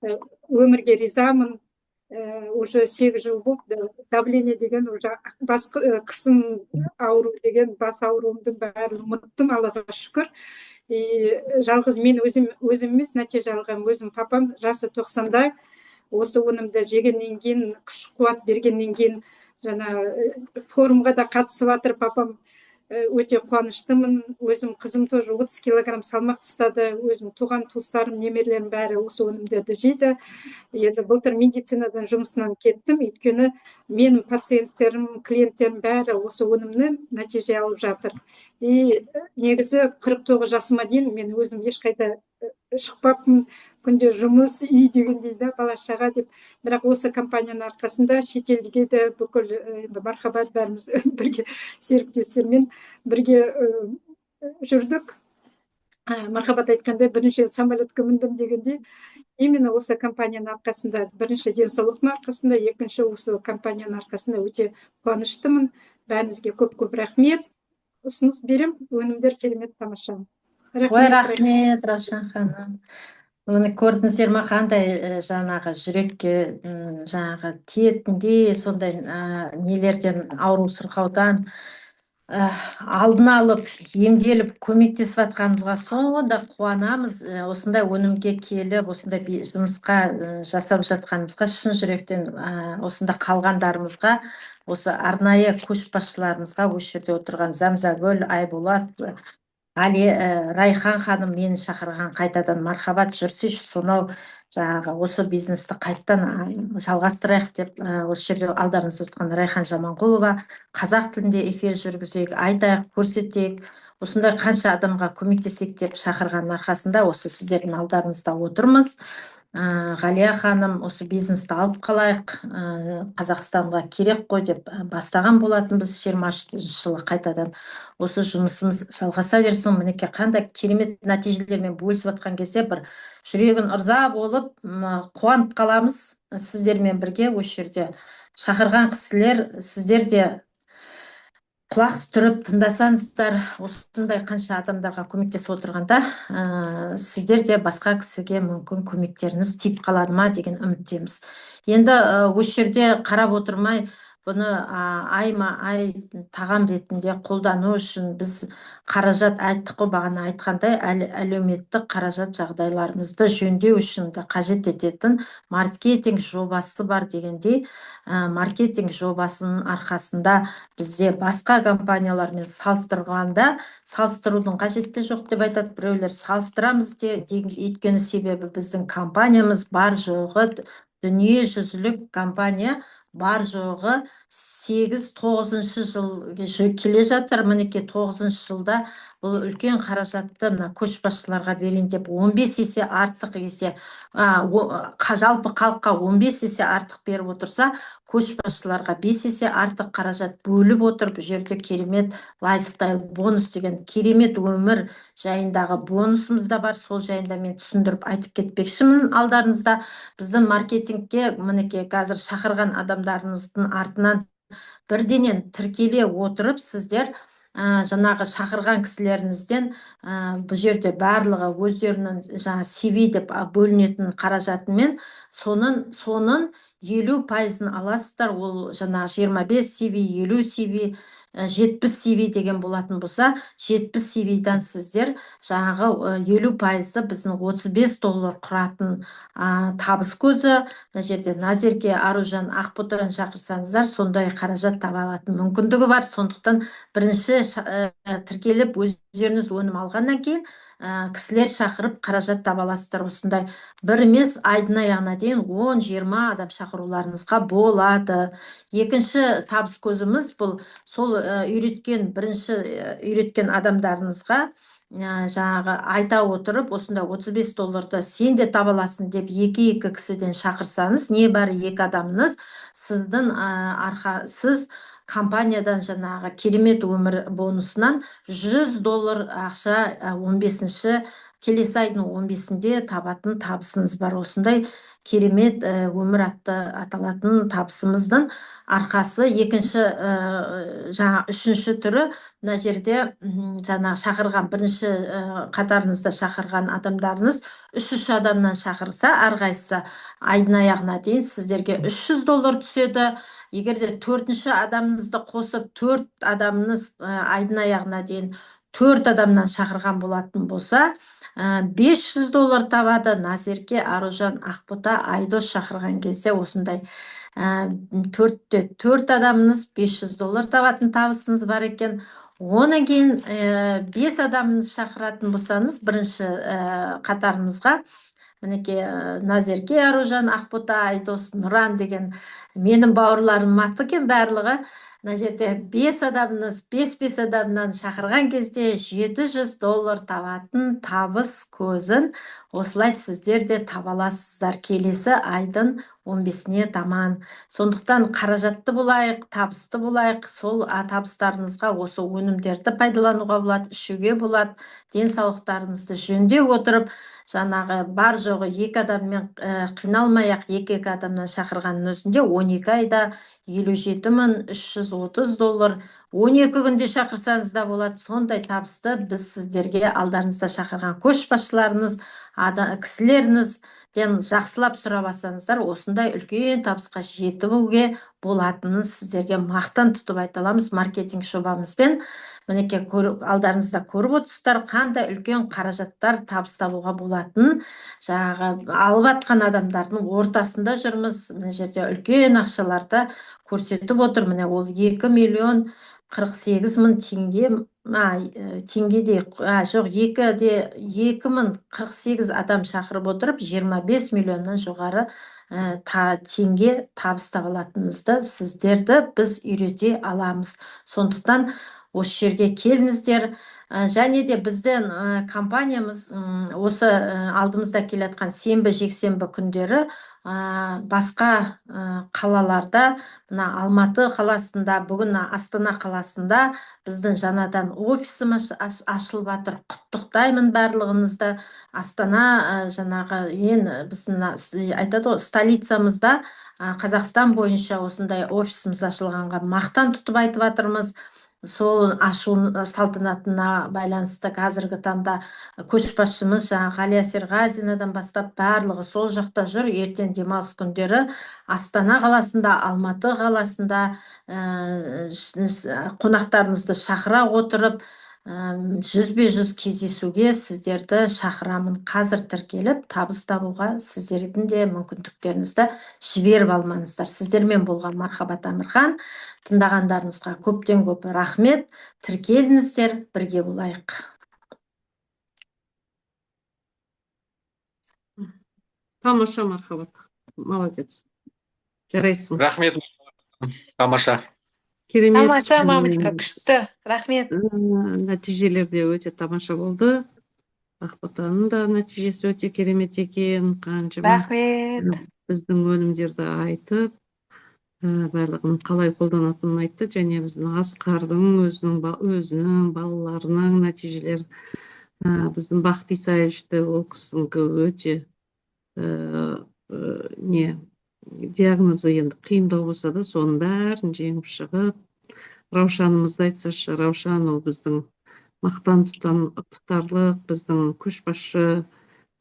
өмірге ризамын. Уже 8 жыл болды. Давление деген уже қысым ауру деген бас ауруымды бәрін ұмыттым, Аллаға шүкір. Жалғыз мен өзім емес нәтиже алған, өзім папам жасы 90-да, осы өнімді жегеннен кейін, күш қуат бергеннен кейін, жаңа форумға да қатысып жатыр папам. Өте қуаныштымын. Өзім қызым тоже 30 килограмм салмақ тастады. Өзім туған туыстарым, немерелерім бәрі осы өнімдерді жейді. Енді былтыр медицинадан жұмысынан кеттім, өйткені менің пациенттерім, клиенттерім бәрі осы өнімнен нәтиже алып жатыр. Негізі 49 жасыма дейін мен өзім ешқайда шықпаппын, күнде жұмыс, үй дегендей да, бала шаға деп. Бірақ осы компанияның арқасында шетелге де бүкіл Мархабат бәріміз бірге серіктестермен бірге жүрдік. Мархабат айтқандай, бірінші самолетке міндім дегендей, именно осы компанияның арқасында, бірінші денсаулықтың арқасында, екінші осы компанияның арқасында өте қуаныштымын. Бәріңізге көп рахмет. Ұсыныс берем, өнімдер керемет, тамаша. Ой, рахмет, Раушан ханым. Оны көрдіңіздер ма, қандай жаңағы жүрекке жаңағы тиетіндей, сондай нелерден, ауру сырқаудан алдын алып, емделіп, көмектесіп жатқанымызға сонда қуанамыз. Осындай өнімге келіп, осындай жұмысқа жасап жатқанымызға, шын жүректен осында қалғандарымызға, осы арнайы көшбасшыларымызға, осы жерде отырған Замзагүл, Айболат, Али, Райхан ханым мені шақырған, қайтадан Мархабат жүрсейші, сонау жаңағы осы бизнесті қайттан жалғастырайық деп, осы жерде алдарыңызда отырған Райхан Жаманқұлова, қазақ тілінде эфир жүргізейік, айтайық, көрсетейік, осындай қанша адамға көмектесек деп шақырған арқасында осы сіздердің алдарыңызда отырмыз. Ғалия ханым осы бизнесті алып қалайық, Қазақстанға керек қой деп бастаған болатын біз 23 жылы қайтадан. Осы жұмысымыз жалғаса берсін. Мінекей қандай керемет нәтижелермен бөлісіп жатқан кезде бір жүрегін ырза болып, қуанып қаламыз сіздермен бірге. Осы жерде шақырған кісілер, сіздер де құлақ түріп тыңдасаңыздар, осындай қанша адамдарға көмектесіп отырғанда, сіздер де басқа кісіге мүмкін көмектеріңіз тиіп қалады ма деген үміттеміз. Енді осы жерде қарап отырмай, бұны айма-ай тағам ретінде қолдану үшін біз қаражат, айттық қой бағана айтқандай, әлеуметтік қаражат жағдайларымызды жөндеу үшін қажет ететін маркетинг жобасы бар дегендей, маркетинг жобасының арқасында бізде басқа компаниялармен салыстырғанда, салыстырудың қажеті жоқ деп айтады біреулер, салыстырамыз өйткені себебі біздің компаниямыз бар жоғы дүниежүзілік компания, бар жоғы 8-9 жыл келе жатыр. Мінекей 9 жылда бұл үлкен қаражатты көшбасшыларға берейін деп 15 есе артық есе, жалпы халыққа 15 есе артық беріп отырса, көшбасшыларға 5 есе артық қаражат бөліп отыр. Бұл жерде керемет лайфстайл бонус деген керемет өмір жайындағы бонусымыз да бар. Сол жайында мен түсіндіріп айтып кетпекшімін алдарыңызда. Біздің маркетингке мінекей қазір шақырған адамдарыңыздың артынан бірденен тіркеле отырып, сіздер жаңағы шақырған кісілеріңізден бұл жерде барлығы өздерінің жаңа CV деп бөлінетін қаражатымен соның 50% аласыздар. Ол жаңағы 25 CV, 50 CV 70 CV деген болатын болса, 70 CV-дан сіздер жаңағы 50% біздің $35 құратын табыс көзі. Мына жерде Назерке, Аружан, Ақботаны шақырсаңыздар, сондай қаражат таба алатын мүмкіндігі бар. Сондықтан бірінші тіркеліп өздеріңіз өнім алғаннан кейін кісілер шақырып қаражат таба аласыздар. Осындай бір емес, айдың аяғына дейін 10-20 адам шақыруларыңызға болады. Екінші табыс көзіміз бұл сол бірінші үйреткен адамдарыңызға жаңағы айта отырып, осында $35 сен де таба аласың деп екі кісіден шақырсаңыз, не бары 2 адамыңыз сіздің сіз компаниядан жаңағы керемет өмір бонусынан $100 ақша 15-ші келесі айдың 15-інде табатын табысыңыз бар. Осындай керемет өмір атты аталатын табысымыздың арқасы. Екінші үшінші түрі, мына жерде жаңа шақырған бірінші қатарыңызда шақырған адамдарыңыз 3 адамнан шақырса, әрқайсысы айдың аяғына дейін сіздерге $300 түседі. Егер де 4-ші адамыңызды қосып, 4 адамыңыз айдың аяғына дейін 4 адамнан шақырған болатын болса, $500 табады. Назерке, Аружан, Ақбота, Айдос шақырған кезде осындай 4 адамыңыз $500 табатын табысыңыз бар екен. Онан кейін 5 адамыңыз шақыратын болсаңыз, бірінші қатарыңызға, мінекей Назерке, Аружан, Ақбота, Айдос, Нұран деген менің бауырларым аты екен барлығы. Мына жерде 5 адамыңыз 5 адамнан шақырған кезде $700 табатын табыс көзін осылай сіздер де таба аласыздар келесі айдың 15-не таман. Сондықтан қаражатты болайық, табысты болайық. Сол табыстарыңызға осы өнімдерді пайдалануға болады, ішуге болады. Денсаулықтарыңызды жөндеп отырып, жаңағы бар жоғы 2 адаммен қиналмай-ақ 2 адамнан шақырғанның өзінде 12 айда $57.330, 12 күнде шақырсаңыз да болады. Сондай табысты біз сіздерге алдарыңызда шақырған көшбасшыларыңыз, кісілеріңізден жақсылап сұрап алсаңыздар, осындай үлкен табысқа жетуге болатынын сіздерге мақтан тұтып айта аламыз. Маркетинг жобамызбен мінекей алдарыңызда көріп отырсыздар, қандай үлкен қаражаттар табыс табуға болатынын. Жаңағы алып атқан адамдардың ортасында жүрміз. Мына жерде үлкен ақшаларды көрсетіп отыр. Міне ол 2.048.000 теңге, теңгедей, жоқ, 2.048 адам шақырып отырып, 25 миллионнан жоғары теңге табыс таба алатыныңызды сіздерді біз үйрете аламыз. Сондықтан осы жерге келіңіздер. Және де бізден компаниямыз осы алдымызда келе жатқан сенбі, жексенбі күндері басқа қалаларда, мына Алматы қаласында, бүгін Астана қаласында біздің жаңадан офисіміз ашылып жатыр. Құттықтаймын барлығыңызды. Астана жаңағы біздің айтады ғой, столицамызда Қазақстан бойынша осындай офисіміз ашылғанға мақтан тұтып айтып жатырмыз. Сол ашу салтанатына байланысты қазіргі таңда көшбасшымыз Ғалия Серғазинадан бастап барлығы сол жақта жүр. Ертең демалыс күндері Астана қаласында, Алматы қаласында қонақтарыңызды шақыра отырып, 100-100 кездесуге сіздерді шақырамын. Қазір тіркеліп, табыс табуға сіздердің де мүмкіндіктеріңізді жіберіп алмаңыздар. Сіздермен болған Мархабат Әмірхан. Тыңдағандарыңызға көптен көп рахмет. Тіркеліңіздер, бірге болайық. Тамаша, Мархабат. Молодец. Жарайсың. Рахмет. Тамаша. Керемет. Тамаша, мамочка, күшті. Рахмет. Нәтижелер де өте тамаша болды. Ақботаның да нәтижесі өте керемет екен. Қаншама Рахмет. біздің өнімдерді айтып, барлығын қалай қолданатынын айтты, және біздің Асқардың өзінің балаларының нәтижелері. Біздің Бақыт Исаевичті, ол кісінікі өте диагнозы енді қиындау болса да, соның бәрін жеңіп шығып, Раушанымызды айтсашы. Раушан ол біздің мақтан тұтарлық, біздің көшбасшы,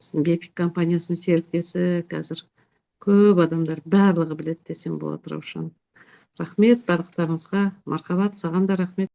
біздің Бепик компаниясының серіктесі. Қазір көп адамдар барлығы біледі десем болады Раушан. Рахмет барлықтарыңызға. Мархабат, саған да рахмет.